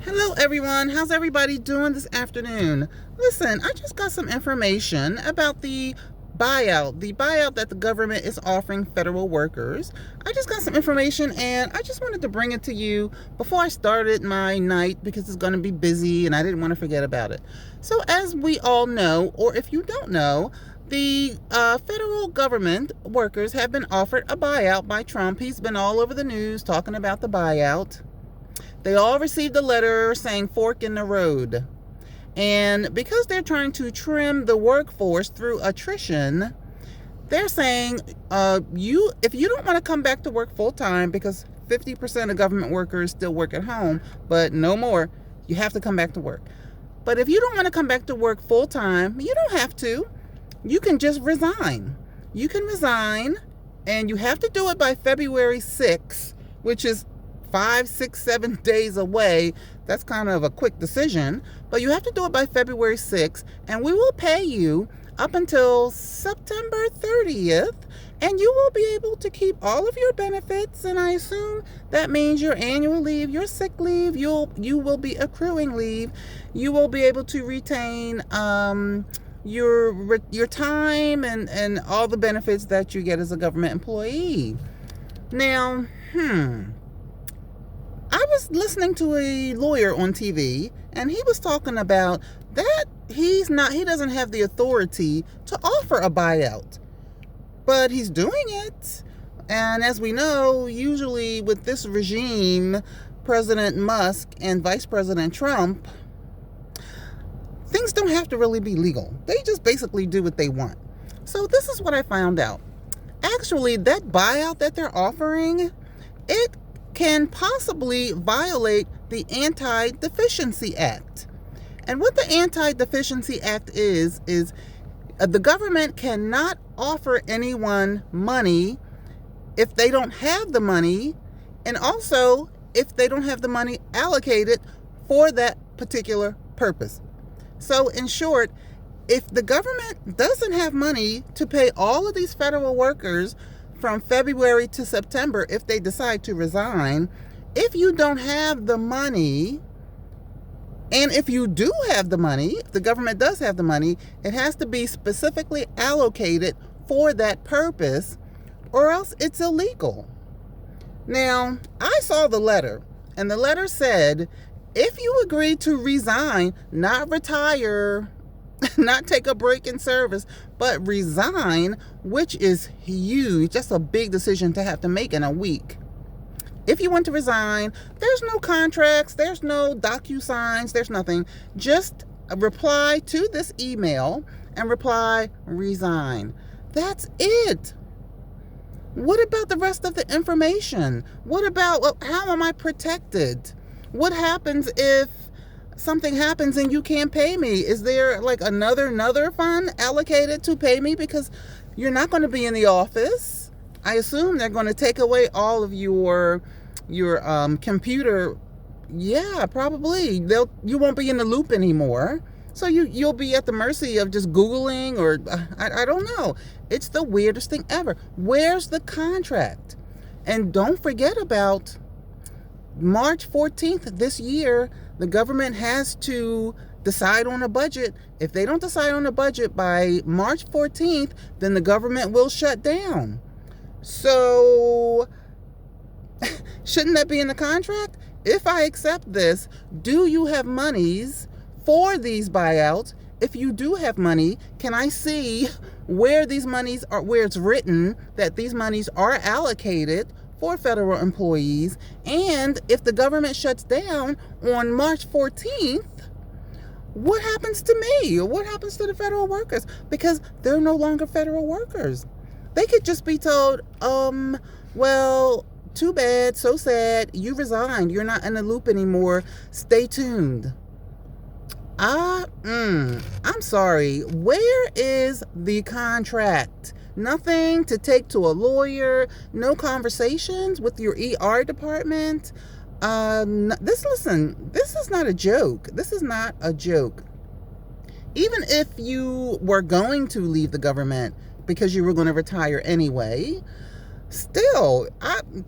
Hello everyone, how's everybody doing this afternoon? Listen, I just got some information about the buyout that the government is offering federal workers. I just got some information and I just wanted to bring it to you before I started my night because it's going to be busy and I didn't want to forget about it. So as we all know, or if you don't know, the federal government workers have been offered a buyout by Trump. He's been all over the news talking about the buyout. They all received a letter saying fork in the road. And because they're trying to trim the workforce through attrition, they're saying if you don't want to come back to work full time, because 50% of government workers still work at home, but no more, you have to come back to work. But if you don't want to come back to work full time, you don't have to. You can just resign. You can resign, and you have to do it by February 6th, which is 5, 6, 7 days away. That's kind of a quick decision, but you have to do it by February 6th, and we will pay you up until September 30th, and you will be able to keep all of your benefits, and I assume that means your annual leave, your sick leave, you will be accruing leave. You will be able to retain your time and all the benefits that you get as a government employee. Now, I was listening to a lawyer on TV, and he was talking about that he doesn't have the authority to offer a buyout, but he's doing it. And as we know, usually with this regime, President Musk and Vice President Trump, things don't have to really be legal. They just basically do what they want. So this is what I found out. Actually, that buyout that they're offering, it can possibly violate the Anti-Deficiency Act. And what the Anti-Deficiency Act is the government cannot offer anyone money if they don't have the money, and also if they don't have the money allocated for that particular purpose. So in short, if the government doesn't have money to pay all of these federal workers from February to September, if they decide to resign, if you don't have the money, and if you do have the money, if the government does have the money, it has to be specifically allocated for that purpose, or else it's illegal. Now, I saw the letter, and the letter said, if you agree to resign, not retire, not take a break in service, but resign, which is huge. That's a big decision to have to make in a week. If you want to resign, there's no contracts, there's no docu-signs, there's nothing. Just reply to this email and reply, resign. That's it. What about the rest of the information? What about, how am I protected? What happens if something happens and you can't pay me? Is there like another fund allocated to pay me? Because you're not going to be in the office. I assume they're going to take away all of your computer. Yeah, probably. You won't be in the loop anymore. So you'll be at the mercy of just Googling, or I don't know. It's the weirdest thing ever. Where's the contract? And don't forget about March 14th this year. The government has to decide on a budget. If they don't decide on a budget by March 14th, then the government will shut down. So shouldn't that be in the contract? If I accept this, do you have monies for these buyouts? If you do have money, can I see where these monies are, where it's written that these monies are allocated for federal employees? And if the government shuts down on March 14th, what happens to me? Or what happens to the federal workers? Because they're no longer federal workers. They could just be told, well, too bad, so sad, you resigned, you're not in the loop anymore, stay tuned. I'm sorry, where is the contract? Nothing to take to a lawyer, no conversations with your ER department. This is not a joke. This is not a joke. Even if you were going to leave the government because you were going to retire anyway, Still,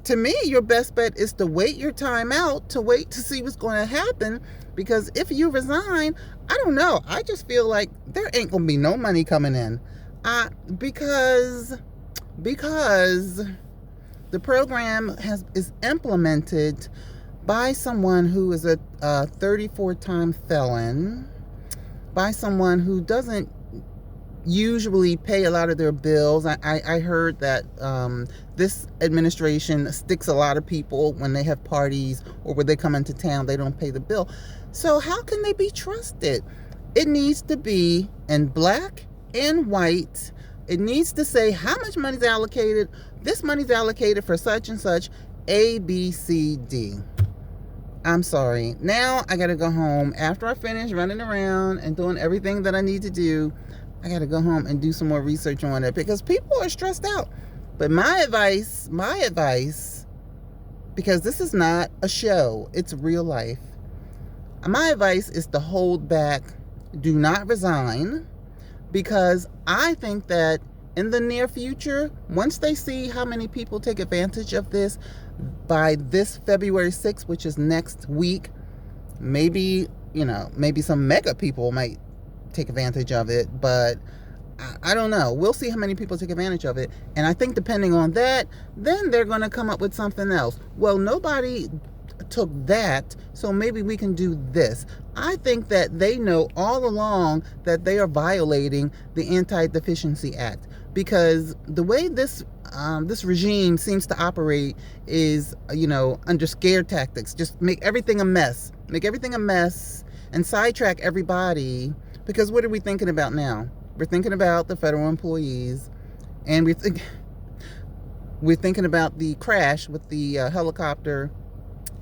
to me, your best bet is to wait your time out, to wait to see what's going to happen. Because if you resign, I don't know. I just feel like there ain't going to be no money coming in. Because the program is implemented by someone who is a 34-time felon, by someone who doesn't usually pay a lot of their bills. I heard that this administration sticks a lot of people when they have parties or when they come into town, they don't pay the bill. So how can they be trusted? It needs to be in black and white. It needs to say how much money is allocated. This money is allocated for such and such, A, B, C, D. I'm sorry. Now I got to go home. After I finish running around and doing everything that I need to do, I got to go home and do some more research on it because people are stressed out. But my advice, because this is not a show, it's real life. My advice is to hold back, do not resign, because I think that in the near future, once they see how many people take advantage of this by this February 6th, which is next week, maybe some mega people might take advantage of it, but I don't know. We'll see how many people take advantage of it. And I think depending on that, then they're going to come up with something else. Well, nobody took that, so maybe we can do this. I think that they know all along that they are violating the Anti-Deficiency Act, because the way this regime seems to operate is, under scare tactics. Just make everything a mess, and sidetrack everybody. Because what are we thinking about now? We're thinking about the federal employees, and we're thinking about the crash with the helicopter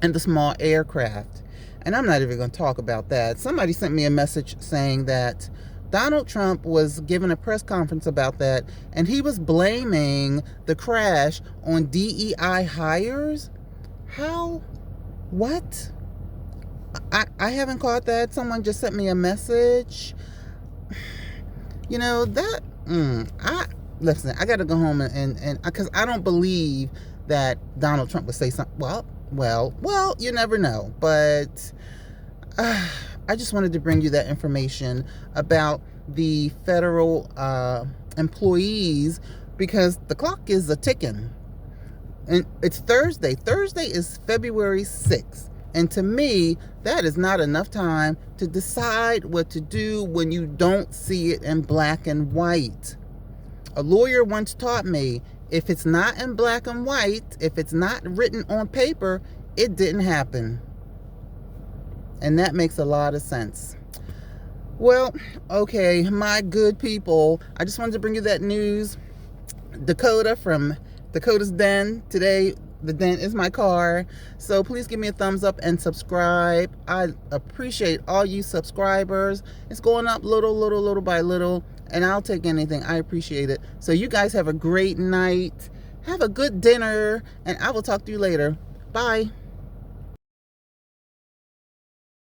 and the small aircraft. And I'm not even going to talk about that. Somebody sent me a message saying that Donald Trump was giving a press conference about that, and he was blaming the crash on DEI hires. How? What? I haven't caught that. Someone just sent me a message. Listen, I got to go home and because I don't believe that Donald Trump would say something. Well, you never know. But I just wanted to bring you that information about the federal employees, because the clock is a ticking. And it's Thursday. Thursday is February 6th. And to me, that is not enough time to decide what to do when you don't see it in black and white. A lawyer once taught me, if it's not in black and white, if it's not written on paper, it didn't happen. And that makes a lot of sense. Well, okay, my good people, I just wanted to bring you that news. Dakota from Dakota's Den. Today, the den is my car. So please give me a thumbs up and subscribe. I appreciate all you subscribers. It's going up little by little, and I'll take anything. I appreciate it. So you guys have a great night. Have a good dinner, and I will talk to you later. Bye.